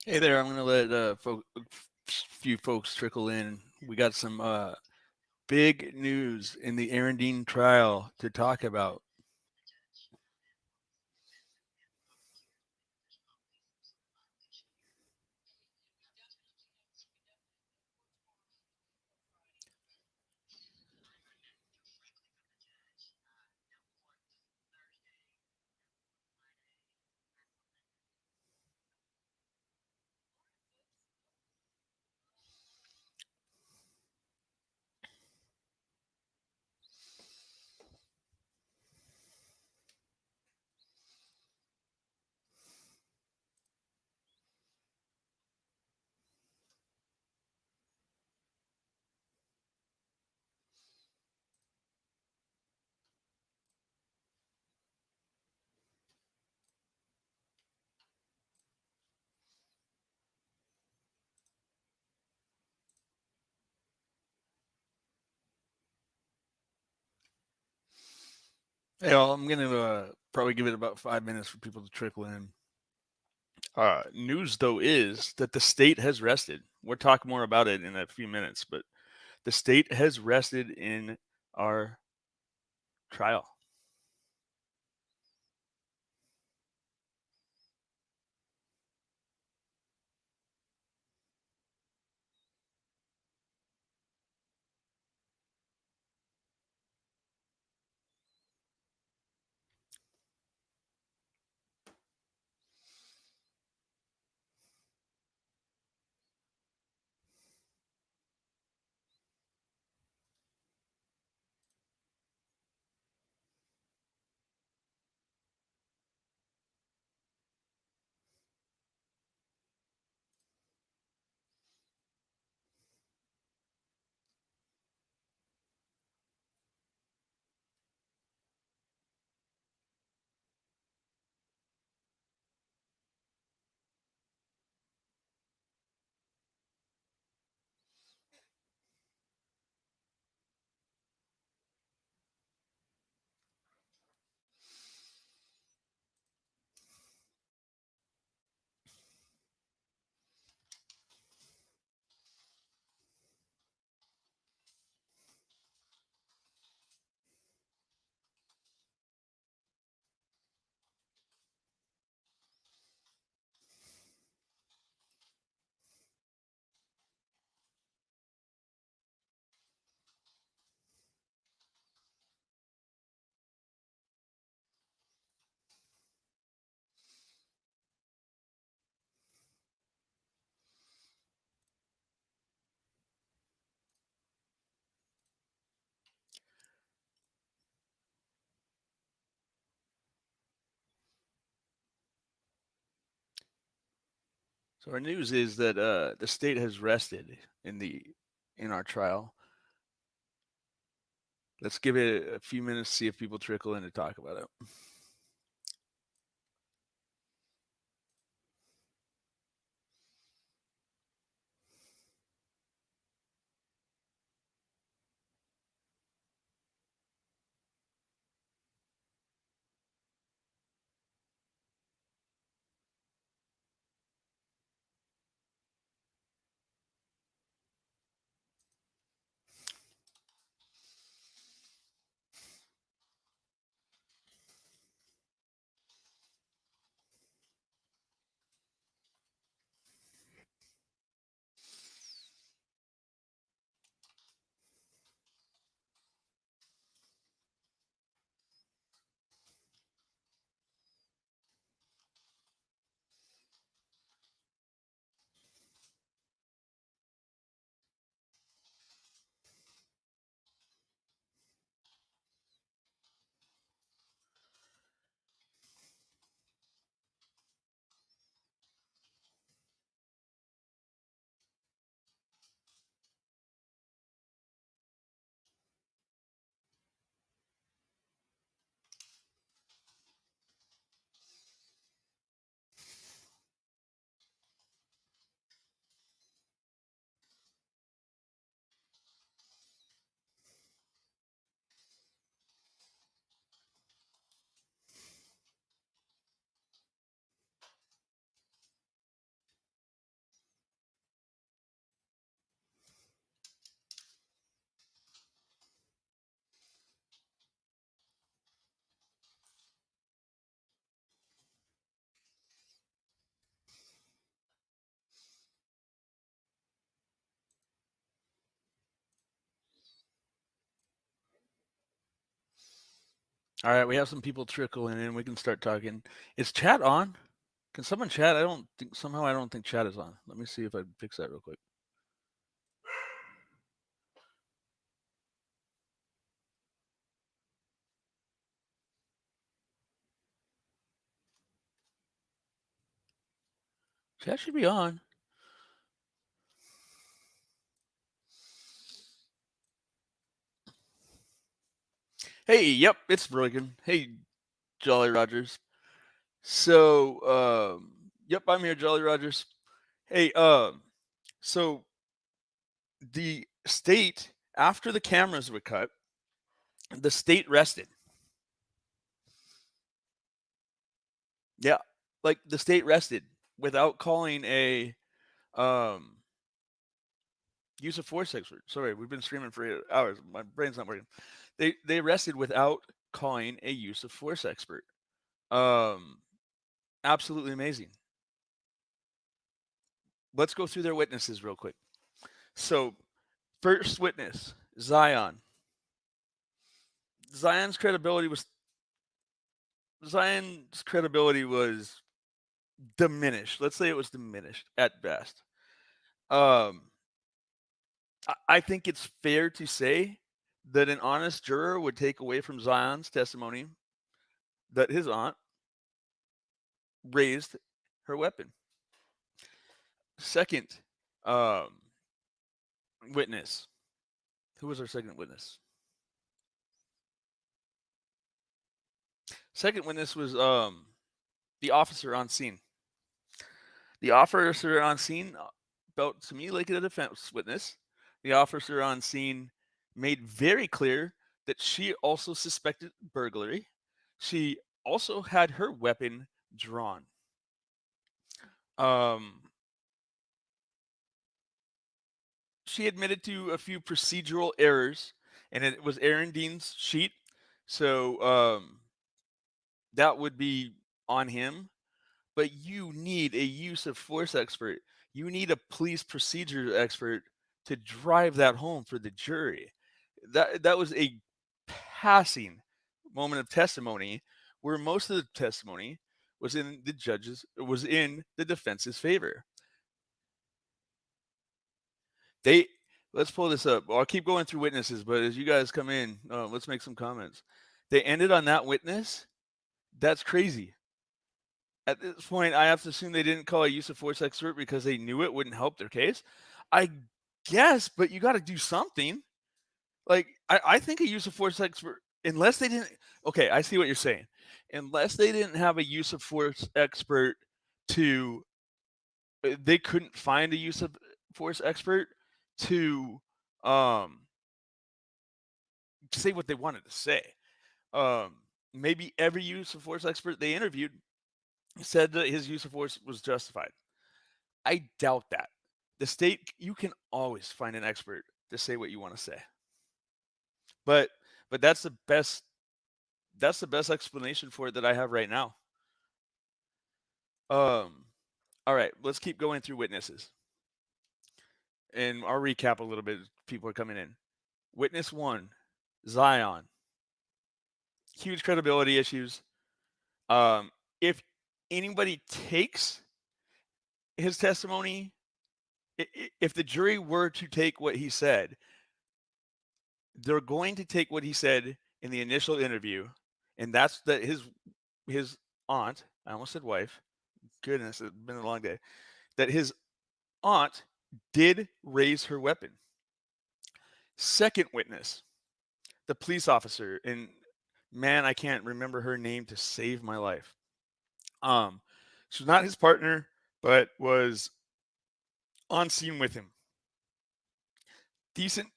Hey there, I'm going to let a few folks trickle in. We got some big news in the Arendine trial to talk about. Hey, I'm going to probably give it about 5 minutes for people to trickle in. News, though, is that the state has rested. We'll talk more about it in a few minutes, but the state has rested in our trial. So our news is that the state has rested in our trial. Let's give it a few minutes to see if people trickle in to talk about it. All right, we have some people trickling in. We can start talking. Is chat on? Can someone chat? I don't think chat is on. Let me see if I can fix that real quick. Chat should be on. Hey, yep, it's broken. Hey, Jolly Rogers. So, yep, I'm here, Jolly Rogers. Hey, so the state, after the cameras were cut, the state rested. Yeah, like the state rested without calling a use of force expert. Sorry, we've been streaming for 8 hours. My brain's not working. They rested without calling a use of force expert. Absolutely amazing. Let's go through their witnesses real quick. So, first witness, Zion. Zion's credibility was diminished. Let's say it was diminished at best. I think it's fair to say that an honest juror would take away from Zion's testimony that his aunt raised her weapon. Second witness. Who was our second witness? Second witness was the officer on scene. The officer on scene felt to me like a defense witness. The officer on scene made very clear that she also suspected burglary. She also had her weapon drawn. She admitted to a few procedural errors, and it was Aaron Dean's sheet, so that would be on him. But you need a use of force expert. You need a police procedure expert to drive that home for the jury. That was a passing moment of testimony where most of the testimony was in the defense's favor. Let's pull this up. I'll keep going through witnesses, but as you guys come in, let's make some comments. They ended on that witness. That's crazy. At this point, I have to assume they didn't call a use of force expert because they knew it wouldn't help their case. I guess, but you got to do something. Like, I think a use of force expert, unless they didn't. Okay, I see what you're saying. Unless they didn't have a use of force expert to, they couldn't find a use of force expert to say what they wanted to say. Maybe every use of force expert they interviewed said that his use of force was justified. I doubt that. The state, you can always find an expert to say what you want to say. But that's the best explanation for it that I have right now. All right, let's keep going through witnesses. And I'll recap a little bit as people are coming in. Witness 1, Zion. Huge credibility issues. If anybody takes his testimony, if the jury were to take what he said, they're going to take what he said in the initial interview, and that's that his aunt, I almost said wife, goodness, it's been a long day, that his aunt did raise her weapon. Second witness, the police officer, and man, I can't remember her name to save my life. She was not his partner, but was on scene with him. Decent,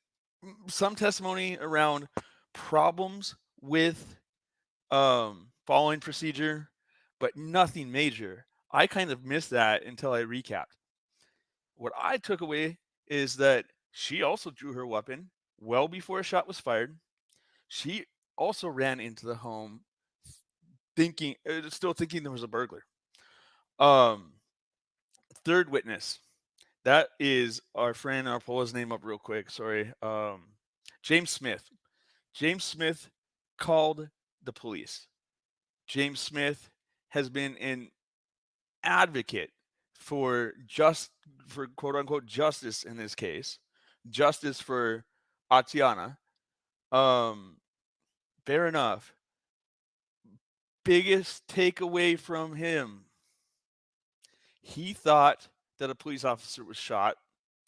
some testimony around problems with following procedure, but nothing major. I kind of missed that until I recapped. What I took away is that she also drew her weapon well before a shot was fired. She also ran into the home still thinking there was a burglar. Third witness, that is our friend. I'll pull his name up real quick. Sorry. James Smith. James Smith called the police. James Smith has been an advocate for quote unquote justice in this case, justice for Atatiana. Fair enough. Biggest takeaway from him: he thought that a police officer was shot.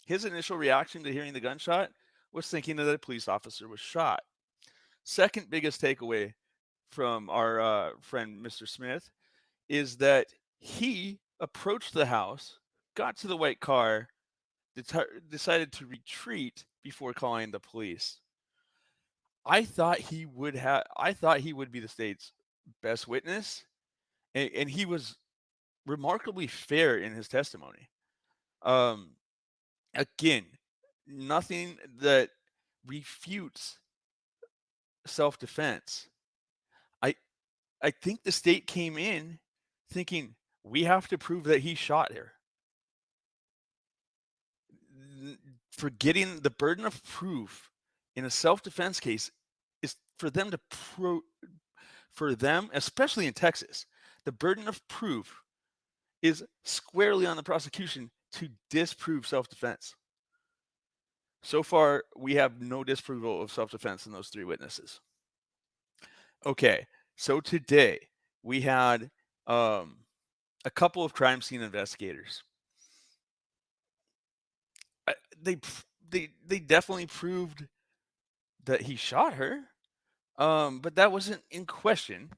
His initial reaction to hearing the gunshot was thinking that a police officer was shot. Second biggest takeaway from our friend Mr. Smith is that he approached the house, got to the white car, decided to retreat before calling the police. I thought he would be the state's best witness, and he was remarkably fair in his testimony. Again, nothing that refutes self-defense. I think the state came in thinking we have to prove that he shot her. Forgetting the burden of proof in a self-defense case is for them, especially in Texas, the burden of proof is squarely on the prosecution to disprove self-defense. So far, we have no disapproval of self-defense in those three witnesses. Okay, so today we had a couple of crime scene investigators. They definitely proved that he shot her, but that wasn't in question.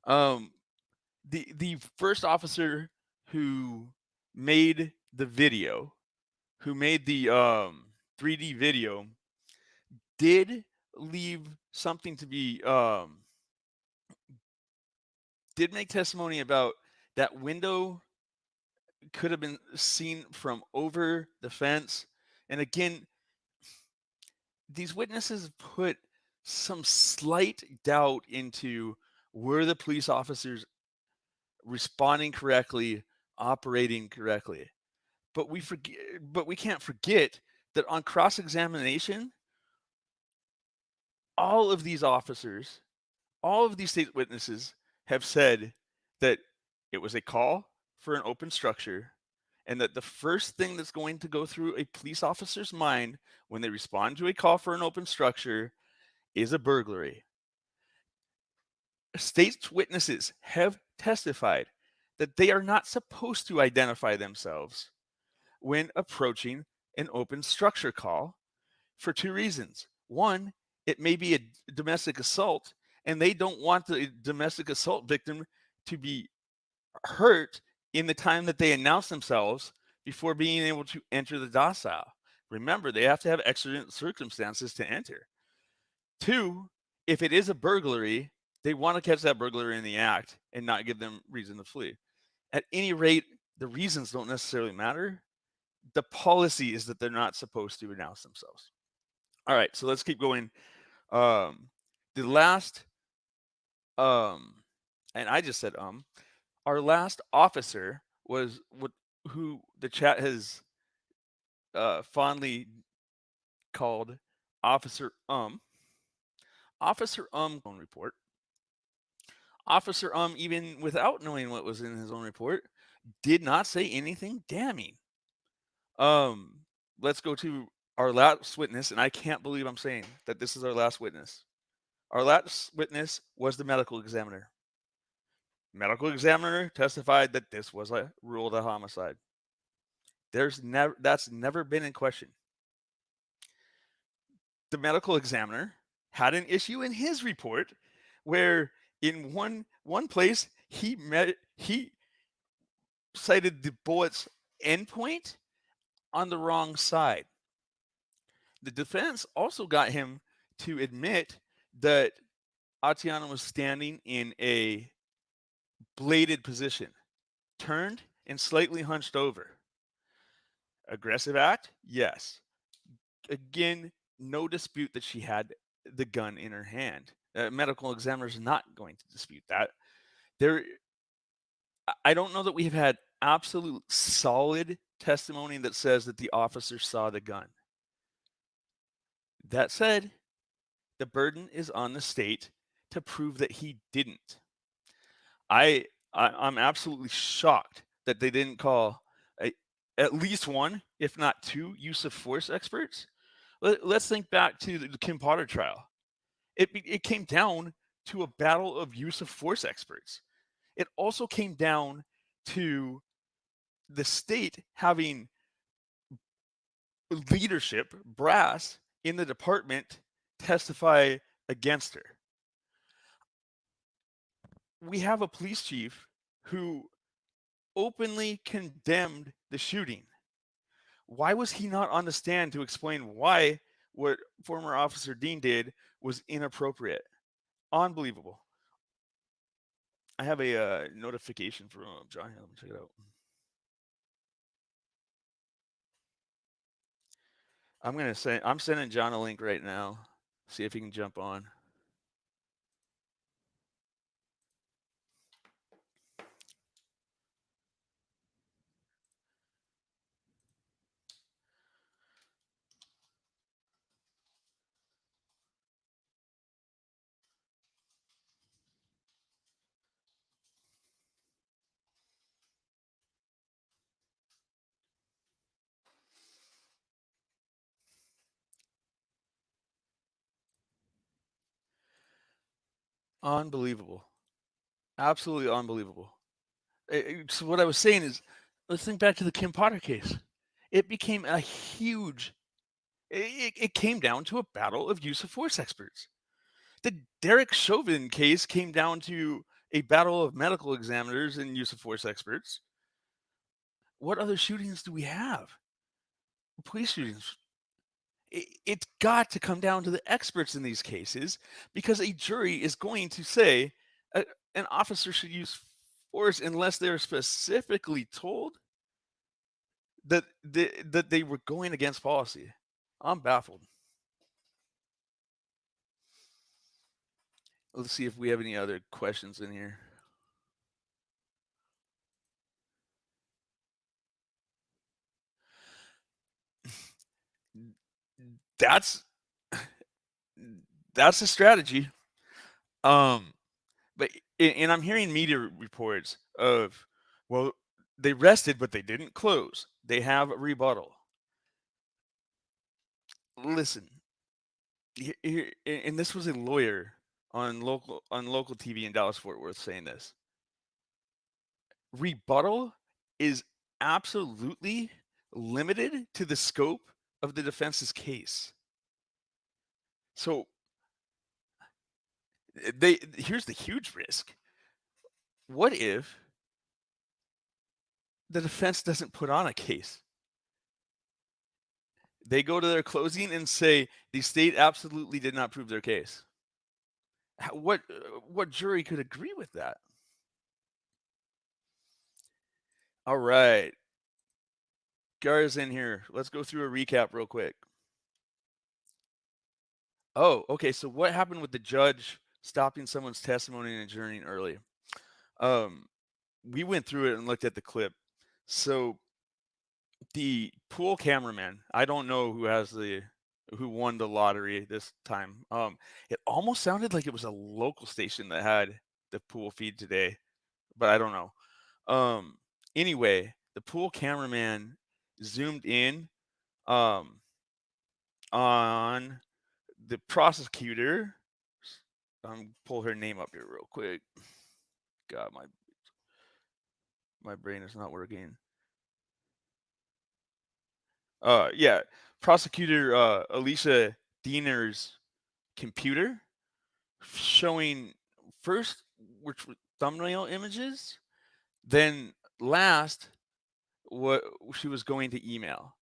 The first officer who made the video, who made the 3D video, did leave something to be did make testimony about that window could have been seen from over the fence. And again, these witnesses put some slight doubt into, were the police officers responding correctly, operating correctly? But we can't forget that on cross-examination, all of these officers, all of these state witnesses have said that it was a call for an open structure, and that the first thing that's going to go through a police officer's mind when they respond to a call for an open structure is a burglary. State witnesses have testified that they are not supposed to identify themselves when approaching an open structure call for two reasons. One, it may be a domestic assault, and they don't want the domestic assault victim to be hurt in the time that they announce themselves before being able to enter the docile. Remember, they have to have exigent circumstances to enter. Two, if it is a burglary, they want to catch that burglar in the act and not give them reason to flee. At any rate, the reasons don't necessarily matter. The policy is that they're not supposed to announce themselves. All right, so let's keep going. The last, and I just said, our last officer was who the chat has fondly called Officer Officer own report. Officer even without knowing what was in his own report, did not say anything damning. Let's go to our last witness, and I can't believe I'm saying that this is our last witness. Our last witness was the medical examiner. Medical examiner testified that this was ruled a homicide. That's never been in question. The medical examiner had an issue in his report where in one place he cited the bullet's endpoint on the wrong side. The defense also got him to admit that Atatiana was standing in a bladed position, turned and slightly hunched over. Aggressive act? Yes. Again, no dispute that she had the gun in her hand. Medical examiner is not going to dispute that. I don't know that we have had absolute solid testimony that says that the officer saw the gun. That said, the burden is on the state to prove that he didn't. I'm absolutely shocked that they didn't call a, at least one, if not two, use of force experts. Let's think back to the Kim Potter trial. It came down to a battle of use of force experts. It also came down to the state having leadership, brass in the department testify against her. We have a police chief who openly condemned the shooting. Why was he not on the stand to explain why what former Officer Dean did was inappropriate? Unbelievable. I have a notification from John here. Let me check it out. I'm sending John a link right now. See if he can jump on. Unbelievable. Absolutely unbelievable. So what I was saying is, let's think back to the Kim Potter case. It became a huge. It came down to a battle of use of force experts. The Derek Chauvin case came down to a battle of medical examiners and use of force experts. What other shootings do we have? Police shootings. It's got to come down to the experts in these cases because a jury is going to say an officer should use force unless they're specifically told that they were going against policy. I'm baffled. Let's see if we have any other questions in here. That's that's a strategy. But and I'm hearing media reports of, well, they rested but they didn't close. They have a rebuttal. Listen, here, and this was a lawyer on local TV in Dallas Fort Worth saying this. Rebuttal is absolutely limited to the scope of the defense's case. So here's the huge risk. What if the defense doesn't put on a case? They go to their closing and say the state absolutely did not prove their case. What jury could agree with that? All right. Gar's in here. Let's go through a recap real quick. Oh, okay. So what happened with the judge stopping someone's testimony and adjourning early? We went through it and looked at the clip. So the pool cameraman, I don't know who won the lottery this time. It almost sounded like it was a local station that had the pool feed today, but I don't know. Anyway, the pool cameraman zoomed in on the prosecutor. Pull her name up here real quick. God, my brain is not working. Yeah, prosecutor Alicia Diener's computer showing first which were thumbnail images, then last what she was going to email.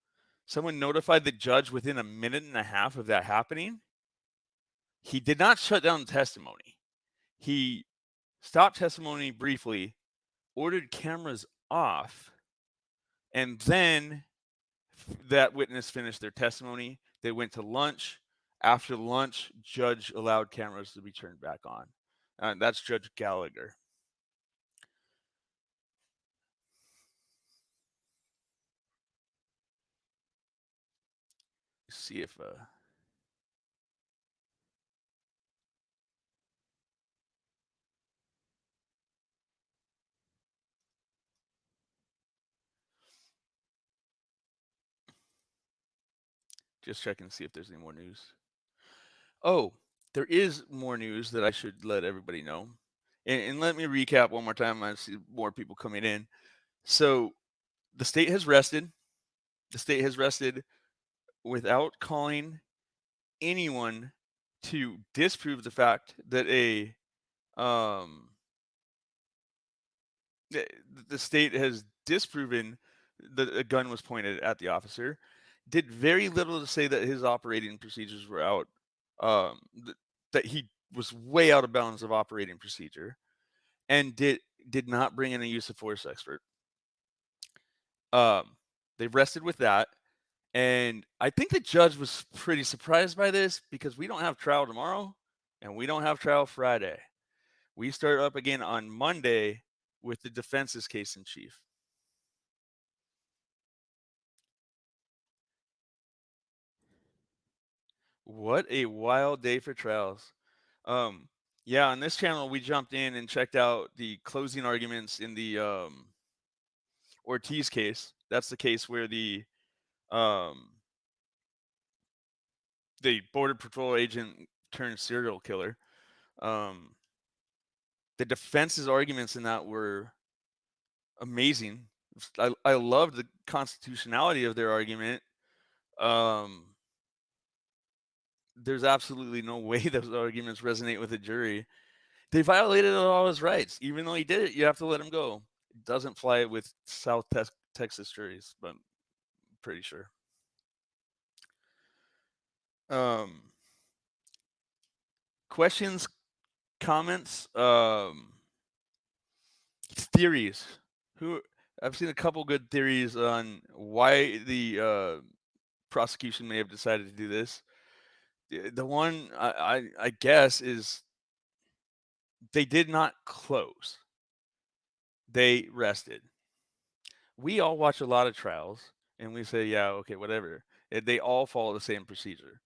Someone notified the judge within a minute and a half of that happening. He did not shut down testimony. He stopped testimony briefly, ordered cameras off, and then that witness finished their testimony. They went to lunch. After lunch, judge allowed cameras to be turned back on. That's Judge Gallagher. See if Just checking to see if there's any more news. Oh, there is more news that I should let everybody know. And let me recap one more time. I see more people coming in. So the state has rested. The state has rested without calling anyone to disprove the fact that the state has disproven that a gun was pointed at the officer. Did very little to say that his operating procedures were out, that he was way out of bounds of operating procedure, and did not bring in a use of force expert. They rested with that, and I think the judge was pretty surprised by this because we don't have trial tomorrow, and we don't have trial Friday. We start up again on Monday with the defense's case in chief. What a wild day for trials. Yeah, on this channel we jumped in and checked out the closing arguments in the Ortiz case. That's the case where the border patrol agent turned serial killer. The defense's arguments in that were amazing. I loved the constitutionality of their argument. There's absolutely no way those arguments resonate with a jury. They violated all his rights. Even though he did it, you have to let him go. It doesn't fly with South Texas juries, but I'm pretty sure. Questions, comments, theories. I've seen a couple good theories on why the prosecution may have decided to do this. The one I guess is they did not close. They rested. We all watch a lot of trials and we say, yeah, okay, whatever. They all follow the same procedure,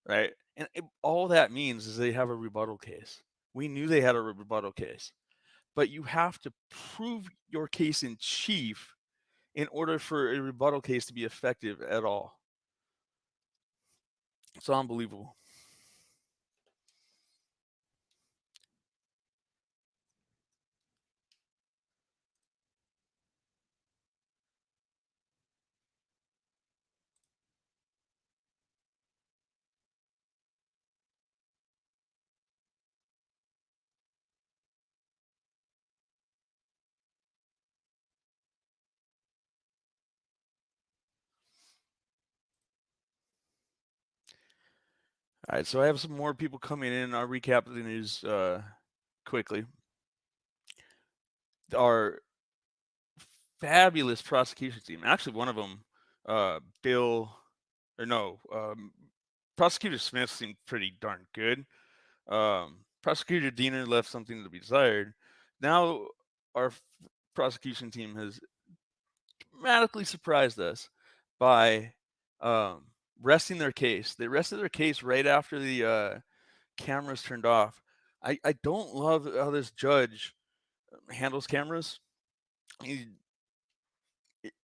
right? And all that means is they have a rebuttal case. We knew they had a rebuttal case, but you have to prove your case in chief in order for a rebuttal case to be effective at all. It's unbelievable. All right, so I have some more people coming in. I'll recap the news quickly. Our fabulous prosecution team, actually one of them, Prosecutor Smith seemed pretty darn good. Prosecutor Diener left something to be desired. Now our prosecution team has dramatically surprised us by resting their case. They rested their case right after the cameras turned off. I don't love how this judge handles cameras.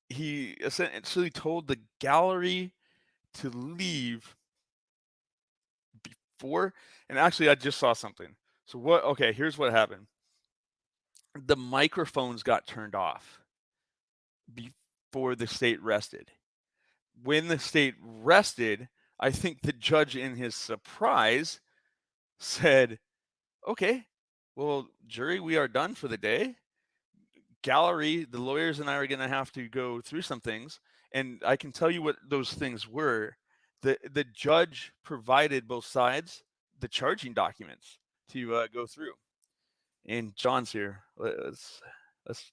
He essentially told the gallery to leave before, and actually I just saw something. So what? Okay, here's what happened. The microphones got turned off before the state rested. When the state rested, I think the judge, in his surprise, said, okay, well, jury, we are done for the day. Gallery, the lawyers and I are going to have to go through some things. And I can tell you what those things were. The judge provided both sides the charging documents to go through. And John's here. Let's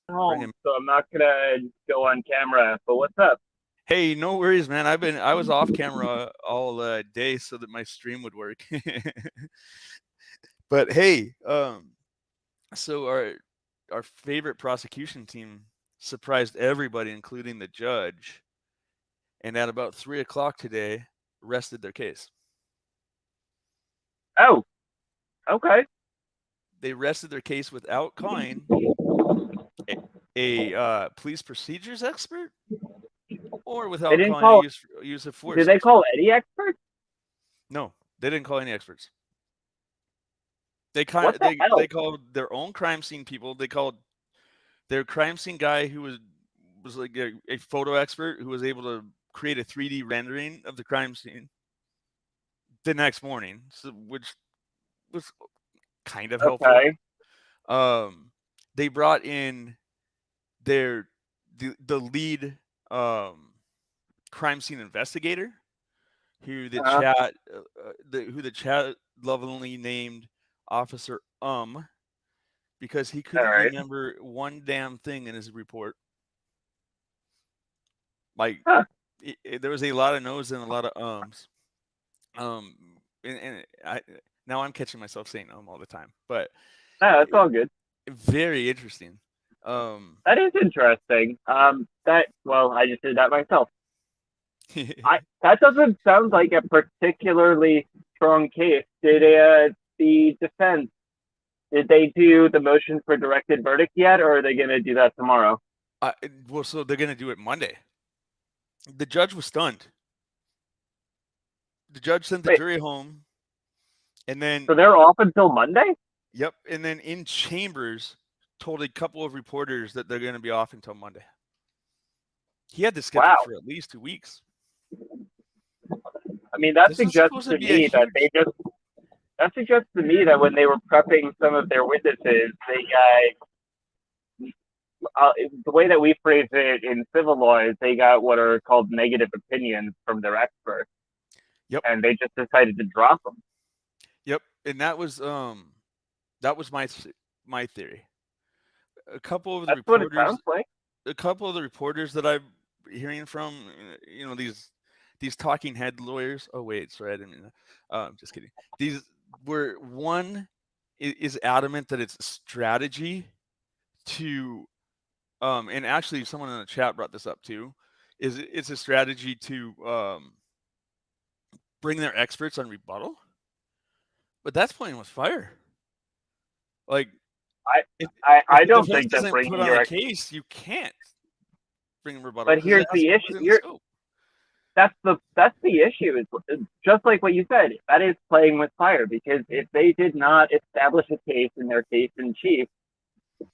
bring him. So I'm not gonna go on camera, but what's up? Hey, no worries, man. I was off camera all day so that my stream would work. But hey, so our favorite prosecution team surprised everybody, including the judge, and at about 3:00 today, rested their case. Oh, okay. They rested their case without calling a police procedures expert or They without didn't calling call. a use of force Did they expert. call any experts? No, they didn't call any experts. They What the hell? called their own crime scene people. They called their crime scene guy who was like a photo expert who was able to create a 3D rendering of the crime scene the next morning, so, which was kind of helpful. Okay. They brought in the lead crime scene investigator who the Uh, chat lovingly named Officer because he all couldn't right. remember one damn thing in his report. Like Huh. there was a lot of no's and a lot of ums. And I now I'm catching myself saying all the time, but No, that's all good. very interesting. That is interesting. I just did that myself. That doesn't sound like a particularly strong case. Did the defense did they do the motion for directed verdict yet, or are they going to do that tomorrow? Well, so they're gonna do it Monday. The judge was stunned. The judge sent the Wait, jury home, and then so they're off until Monday? yep, and then in chambers told a couple of reporters that they're gonna be off until Monday. He had this scheduled Wow. for at least 2 weeks. I mean, that This is suggests supposed to to be a me that huge. that suggests to me that when they were prepping some of their witnesses, the way that we phrase it in civil law is they got what are called negative opinions from their experts, Yep, and they just decided to drop them. yep, and that was my theory. A couple of the That's what it reporters, sounds like. that I'm hearing from, these talking head lawyers. Oh wait, sorry, I didn't mean that. Just kidding. These were one is adamant that it's a strategy to, and actually someone in the chat brought this up too, is it's a strategy to bring their experts on rebuttal, but that's playing with fire. Like I if I, if I the don't defense think that doesn't put bringing on your a ex- case, you can't bring rebuttal but because it here's has to the be issue. within the scope. That's the issue. Is just like what you said. That is playing with fire because if they did not establish a case in their case in chief,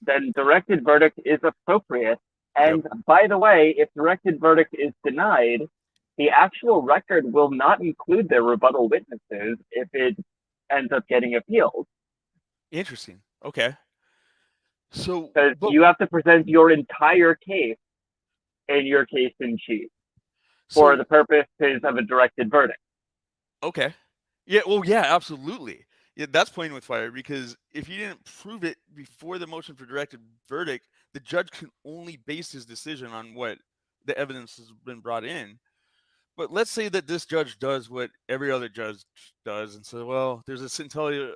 then directed verdict is appropriate. Yep. And by the way, if directed verdict is denied, the actual record will not include their rebuttal witnesses if it ends up getting appealed. Interesting. Okay. So, Because but you have to present your entire case in your case in chief for so the purposes of a directed verdict. okay. Yeah, well, yeah, absolutely. Yeah, that's playing with fire because if you didn't prove it before the motion for directed verdict, the judge can only base his decision on what the evidence has been brought in. But let's say that this judge does what every other judge does and says, well, there's a scintilla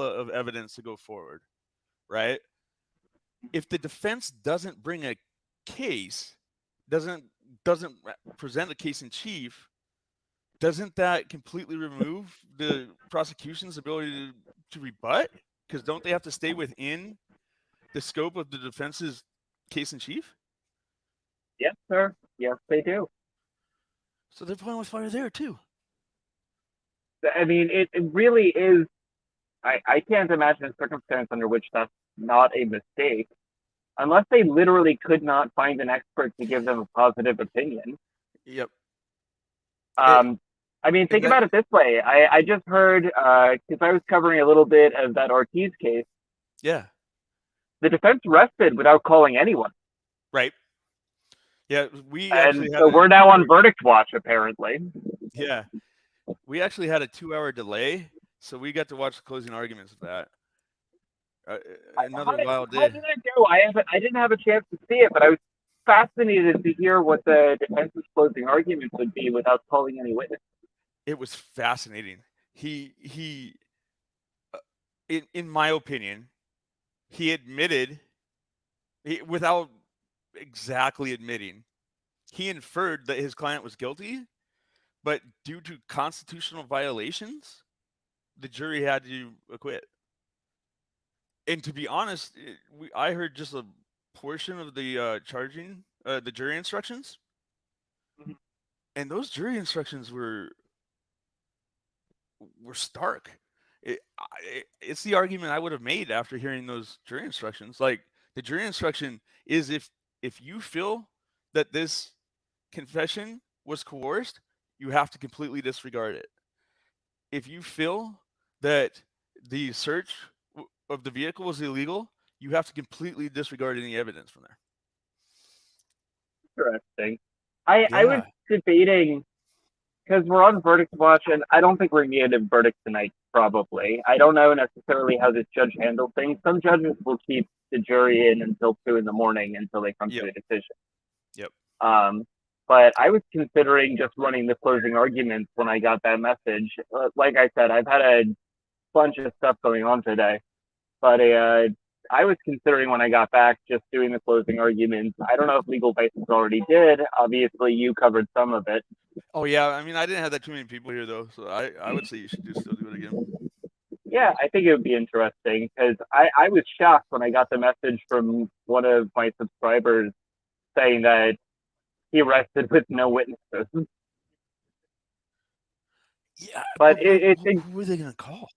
of evidence to go forward, right? If the defense doesn't bring a case, doesn't present a case in chief, doesn't that completely remove the prosecution's ability to rebut? Because don't they have to stay within the scope of the defense's case in chief? Yes, sir. Yes, they do. So they're playing with fire there too. I mean, it really is. I can't imagine a circumstance under which that's not a mistake, unless they literally could not find an expert to give them a positive opinion. Yep. Um, I mean, think And that, about it this way. I just heard, because I was covering a little bit of that Ortiz case, yeah, the defense rested without calling anyone. right. Yeah, we And actually had so a we're now on verdict watch, apparently. yeah, we actually had a 2-hour delay, so we got to watch the closing arguments of that. Another wild How day. did that go? I didn't have a chance to see it, but I was fascinated to hear what the defense's closing arguments would be without calling any witnesses. It was fascinating. In my opinion, he admitted, without exactly admitting, he inferred that his client was guilty, but due to constitutional violations, the jury had to acquit. And to be honest, I heard just a portion of the the jury instructions. And those jury instructions were stark. It's the argument I would have made after hearing those jury instructions. Like, the jury instruction is, if you feel that this confession was coerced, you have to completely disregard it. If you feel that the search of the vehicle was illegal, you have to completely disregard any evidence from there. Interesting. I was debating, because we're on verdict watch, and I don't think we're going to get a verdict tonight, probably. I don't know necessarily how this judge handles things. Some judges will keep the jury in until 2 a.m. until they come to a decision. Yep. But I was considering just running the closing arguments when I got that message. Like I said, I've had a bunch of stuff going on today, but I was considering when I got back just doing the closing arguments. I don't know if Legal Vices already did. Obviously, you covered some of it. Oh, yeah. I mean, I didn't have that too many people here, though, so I would say you should still do it again. Yeah, I think it would be interesting, because I was shocked when I got the message from one of my subscribers saying that he rested with no witnesses. Yeah, but who were they going to call?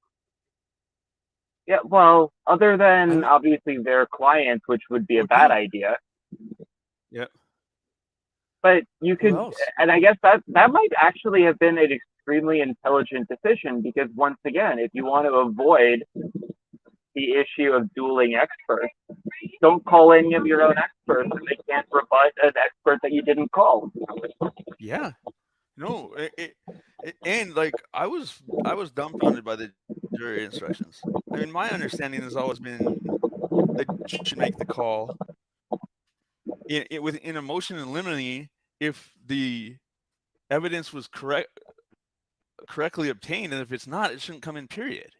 Yeah, well, other than obviously their clients, which would be a bad idea. Yeah. But you could, and I guess that might actually have been an extremely intelligent decision, because once again, if you want to avoid the issue of dueling experts, don't call any of your own experts, and they can't rebut an expert that you didn't call. Yeah. No, and like I was dumbfounded by the jury instructions. I mean, my understanding has always been that you should make the call in a motion in limine if the evidence was correctly obtained, and if it's not, it shouldn't come in, period.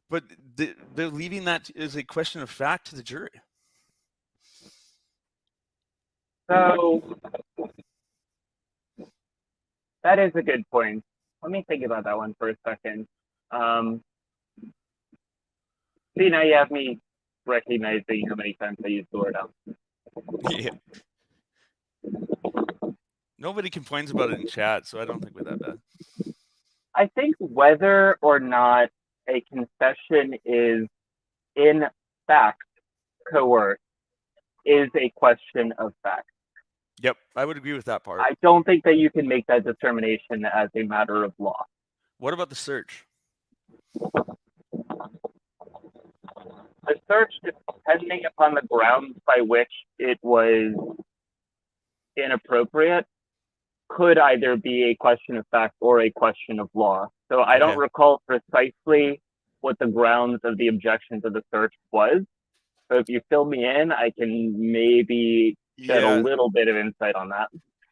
But they're leaving that as a question of fact to the jury. So that is a good point. Let me think about that one for a second. See, now you have me recognizing how many times I used the word out. Yeah. Nobody complains about it in chat, so I don't think we're that bad. I think whether or not a confession is in fact coerced is a question of fact. Yep, I would agree with that part. I don't think that you can make that determination as a matter of law. What about the search? The search, depending upon the grounds by which it was inappropriate, could either be a question of fact or a question of law. So I don't recall precisely what the grounds of the objection to the search was. So if you fill me in, I can maybe shed a little bit of insight on that.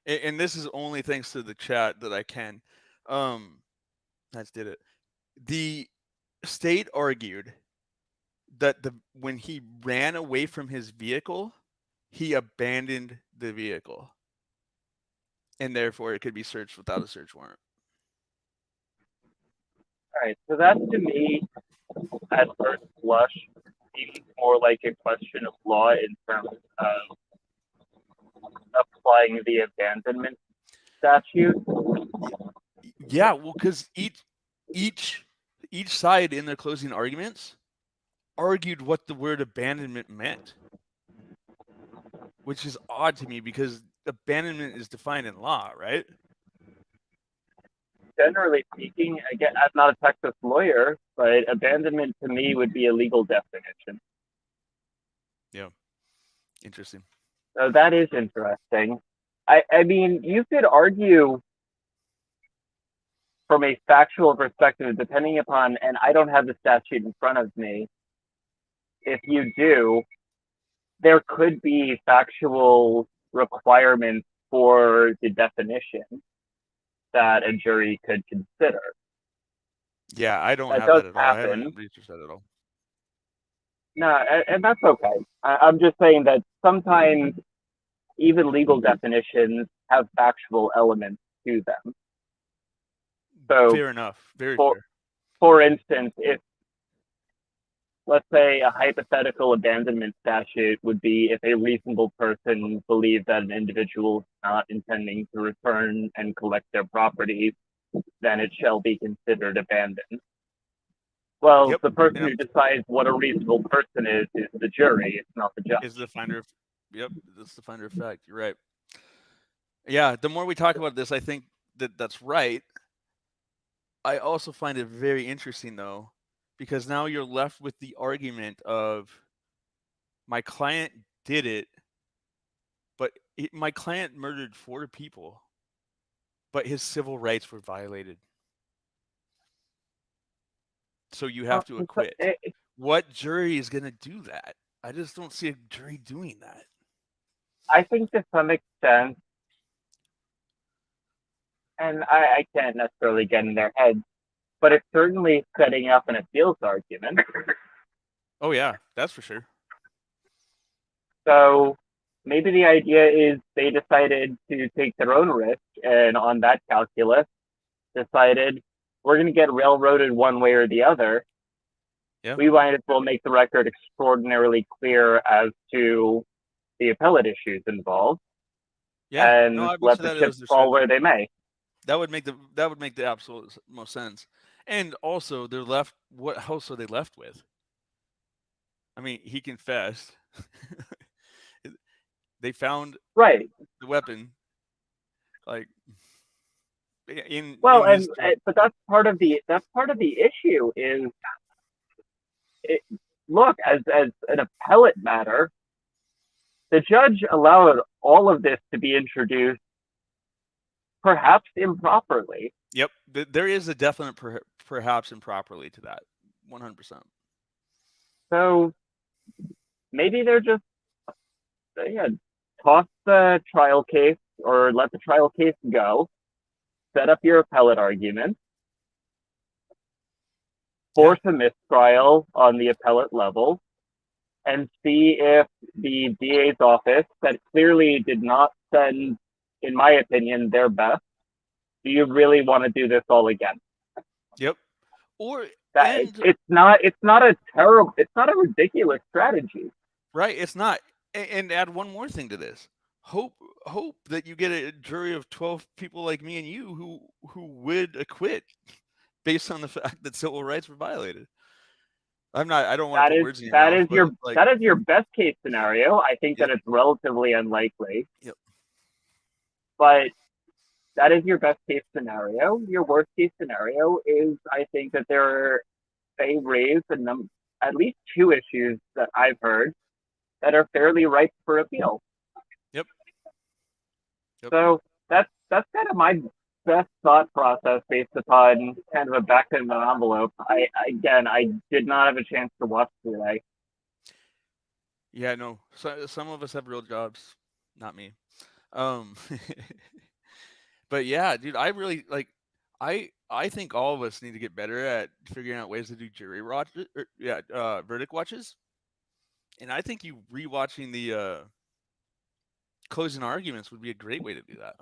And this is only thanks to the chat that I can. Let's did it. The state argued that when he ran away from his vehicle, he abandoned the vehicle, and therefore it could be searched without a search warrant. All right, so that to me, at first blush, seems more like a question of law in terms of applying the abandonment statute. Yeah, well, because each side in their closing arguments argued what the word abandonment meant, which is odd to me because abandonment is defined in law, right? Generally speaking, again, I'm not a Texas lawyer, but abandonment to me would be a legal definition. Yeah, interesting. So that is interesting. I mean, you could argue from a factual perspective, depending upon, and I don't have the statute in front of me, if you do, there could be factual requirements for the definition that a jury could consider. Yeah, I don't have that at all. I haven't researched that at all. No, and that's okay. I'm just saying that sometimes even legal definitions have factual elements to them. So fair enough. Very fair. For instance, if let's say a hypothetical abandonment statute would be if a reasonable person believes that an individual is not intending to return and collect their property, then it shall be considered abandoned. Well, Yep. the person who decides what a reasonable person is the jury. It's not the judge. Is the finder. Yep, that's the finder of fact. You're right. Yeah, the more we talk about this, I think that's right. I also find it very interesting, though, because now you're left with the argument of my client did it, but my client murdered 4 people, but his civil rights were violated. So you have to acquit. What jury is going to do that? I just don't see a jury doing that. I think to some extent, and I can't necessarily get in their heads, but it's certainly setting up an appeals argument. Oh, yeah, that's for sure. So maybe the idea is they decided to take their own risk, and on that calculus, decided we're going to get railroaded one way or the other. Yeah. We might as well make the record extraordinarily clear as to the appellate issues involved. Yeah, and let the chips fall where they may. That would make the absolute most sense. And also, they're left. What house are they left with? I mean, he confessed. They found the weapon, like in. Well, but that's part of the issue is. Look, as an appellate matter, the judge allowed all of this to be introduced, perhaps improperly. Yep, there is a definite perhaps improperly to that, 100%. So maybe they're just toss the trial case or let the trial case go, set up your appellate argument, force a mistrial on the appellate level, and see if the DA's office, that clearly did not send, in my opinion, their best, do you really want to do this all again? Yep. Or it's not a ridiculous strategy. Right, it's not. And add one more thing to this. Hope that you get a jury of 12 people like me and you who would acquit based on the fact that civil rights were violated. I don't want to put words in your mouth. That is your best case scenario. I think that it's relatively unlikely. Yep. But that is your best case scenario. Your worst case scenario is, I think that they raise at least 2 issues that I've heard that are fairly ripe for appeal. Yep. So that's kind of my best thought process based upon kind of a back of the envelope. I did not have a chance to watch today. Yeah, no. So, some of us have real jobs, not me. But yeah, dude, I really like. I think all of us need to get better at figuring out ways to do jury verdict watches. And I think you rewatching the closing arguments would be a great way to do that.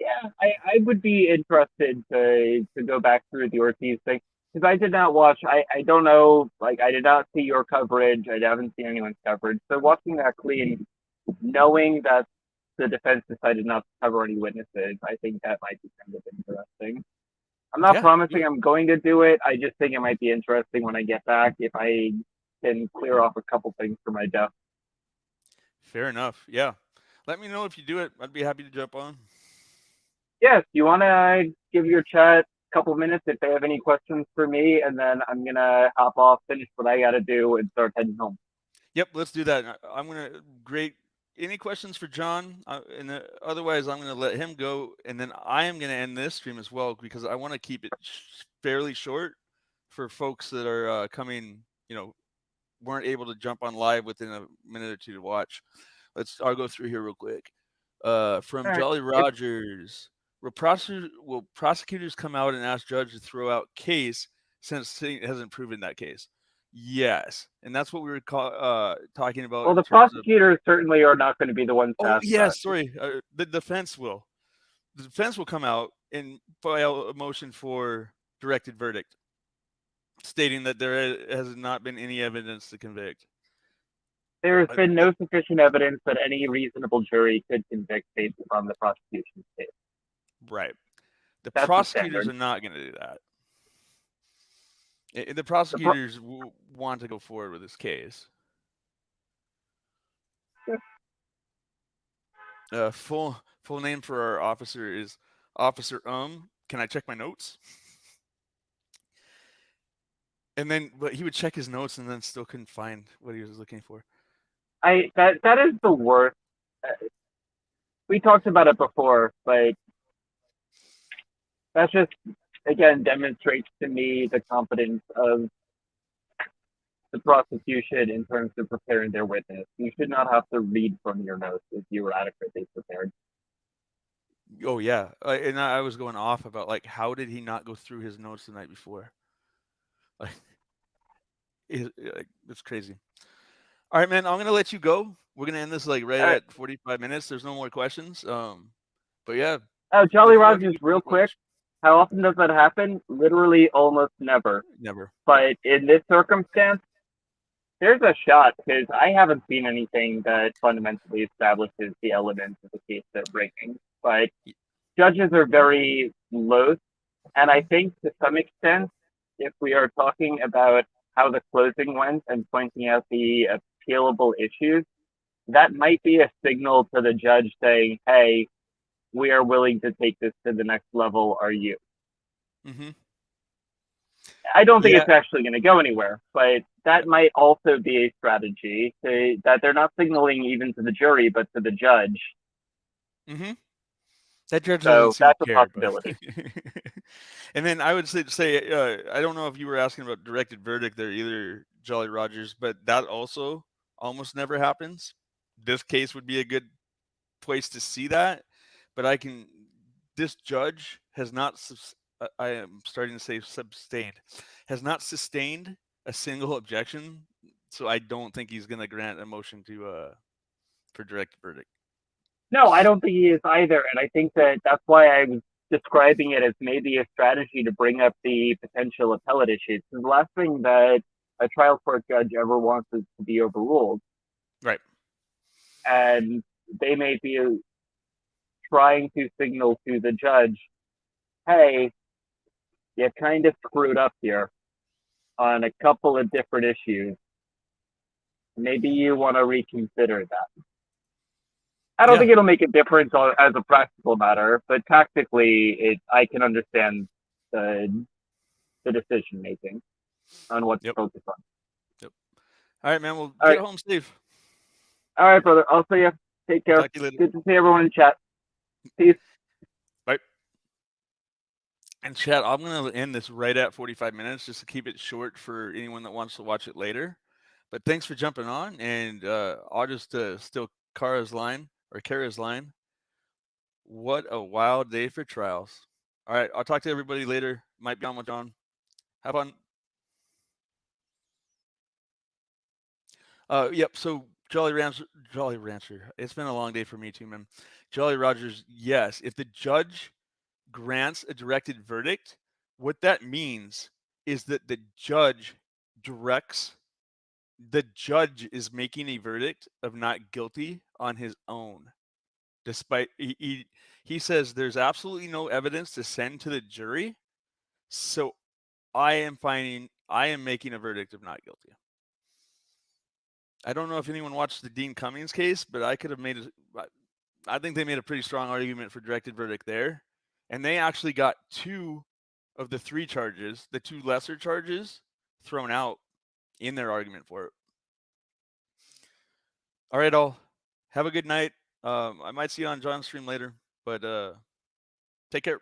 Yeah, I would be interested to go back through the Ortiz thing because I did not watch. I don't know. Like, I did not see your coverage. I haven't seen anyone's coverage. So watching that clean, knowing that the defense decided not to cover any witnesses, I think that might be kind of interesting. I'm not promising I'm going to do it. I just think it might be interesting when I get back if I can clear off a couple things for my desk. Fair enough. Yeah. Let me know if you do it. I'd be happy to jump on. Yes, you want to give your chat a couple minutes if they have any questions for me, and then I'm going to hop off, finish what I got to do, and start heading home. Yep, let's do that. I'm going to any questions for John? Otherwise, I'm going to let him go, and then I am going to end this stream as well because I want to keep it fairly short for folks that are coming, weren't able to jump on live within a minute or two to watch. I'll go through here real quick. From Jolly Rogers. Will prosecutors come out and ask judge to throw out case since it hasn't proven that case? Yes, and that's what we were talking about. Well, the prosecutors certainly are not going to be the ones. Oh, yes, sorry. The defense will. The defense will come out and file a motion for directed verdict. stating that there has not been any evidence to convict. There has been no sufficient evidence that any reasonable jury could convict based on the prosecution's case. Right. The That's prosecutors the are not going to do that. The prosecutors want to go forward with this case. Full name for our officer is Officer Can I check my notes? And then, but he would check his notes and then still couldn't find what he was looking for. That is the worst. We talked about it before, but that just again demonstrates to me the competence of the prosecution in terms of preparing their witness. You should not have to read from your notes if you were adequately prepared. Oh yeah, and I was going off about like how did he not go through his notes the night before? Like, it's crazy. All right, man, I'm gonna let you go. We're gonna end this like right at 45 minutes. There's no more questions. But yeah. Oh, Jolly Rogers, real quick. How often does that happen? Literally almost never. Never. But in this circumstance, there's a shot because I haven't seen anything that fundamentally establishes the elements of the case they're bringing. But judges are very loath, and I think to some extent, if we are talking about how the closing went and pointing out the appealable issues, that might be a signal to the judge saying, hey, we are willing to take this to the next level, are you? Mm-hmm. I don't think it's actually going to go anywhere, but that might also be a strategy that they're not signaling even to the jury, but to the judge. Mm-hmm. That judge so doesn't seem that's to care, a possibility. And then I would say I don't know if you were asking about directed verdict there either, Jolly Rogers, but that also almost never happens. This case would be a good place to see that, but this judge has not, I am starting to say sustained, has not sustained a single objection, so I don't think he's going to grant a motion for direct verdict. No, I don't think he is either, and I think that's why I was describing it as maybe a strategy to bring up the potential appellate issues. The last thing that a trial court judge ever wants is to be overruled. Right. And they may be trying to signal to the judge, hey, you kind of screwed up here on a couple of different issues. Maybe you want to reconsider that. I don't think it'll make a difference as a practical matter, but tactically, I can understand the decision making on what to focus on. Yep. All right, man. Well, get home safe. All right, brother. I'll see you. Take care. Good to see everyone in chat. Peace. Bye. And chat, I'm going to end this right at 45 minutes just to keep it short for anyone that wants to watch it later. But thanks for jumping on, and I'll just steal Kara's line. What a wild day for trials. All right, I'll talk to everybody later. Might be on with John. Have fun. Yep, so Jolly Rancher. It's been a long day for me too, man. Jolly Rogers, yes. If the judge grants a directed verdict, what that means is that the judge is making a verdict of not guilty on his own. Despite he says there's absolutely no evidence to send to the jury, so I am making a verdict of not guilty. I don't know if anyone watched the Dean Cummings case, but I think they made a pretty strong argument for directed verdict there. And they actually got 2 of the 3 charges, the 2 lesser charges, thrown out in their argument for it. All right, all. Have a good night. I might see you on John's stream later, but take care.